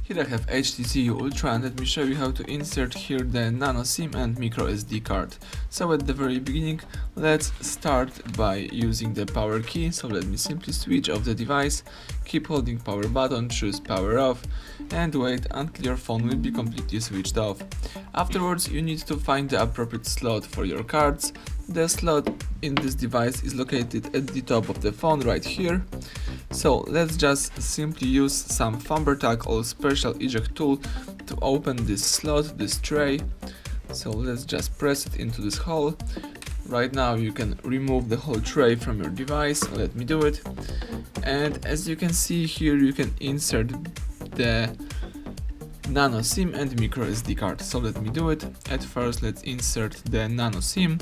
Here I have HTC U Ultra, and let me show you how to insert here the Nano SIM and micro SD card. So at the very beginning, let's start by using the power key. So let me simply switch off the device, keep holding power button, choose power off, and wait until your phone will be completely switched off. Afterwards, you need to find the appropriate slot for your cards. The slot in this device is located at the top of the phone right here. So let's just simply use some Thumper Tag or special eject tool to open this slot, this tray. So let's just press it into this hole. Right now you can remove the whole tray from your device. Let me do it. And as you can see here, you can insert the Nano SIM and micro SD card. So let me do it. At first, let's insert the Nano SIM.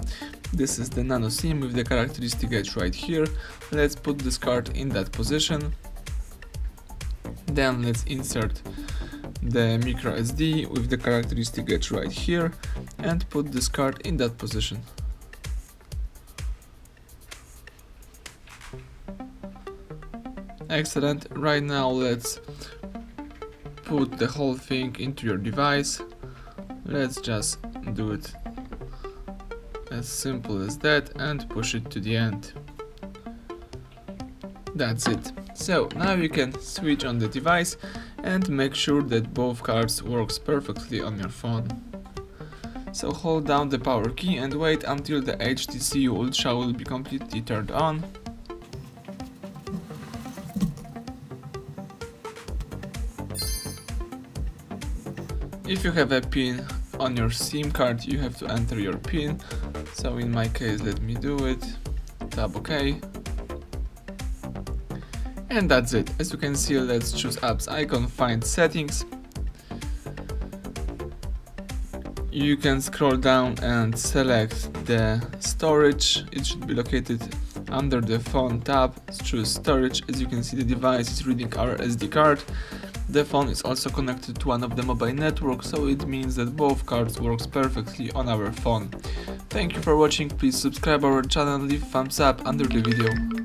This is the Nano SIM with the characteristic edge right here. Let's put this card in that position. Then let's insert the micro SD with the characteristic edge right here and put this card in that position. Excellent. Right now let's put the whole thing into your device. Let's just do it as simple as that and push it to the end. That's it. So now you can switch on the device and make sure that both cards works perfectly on your phone. So hold down the power key and wait until the HTC U Ultra will be completely turned on. If you have a pin on your SIM card, you have to enter your pin. So in my case, let me do it. Tap OK. And that's it. As you can see, let's choose apps icon, find settings. You can scroll down and select the storage. It should be located under the phone tab. Choose storage. As you can see, the device is reading our SD card. The phone is also connected to one of the mobile networks, so it means that both cards works perfectly on our phone. Thank you for watching. Please subscribe our channel, leave thumbs up under the video.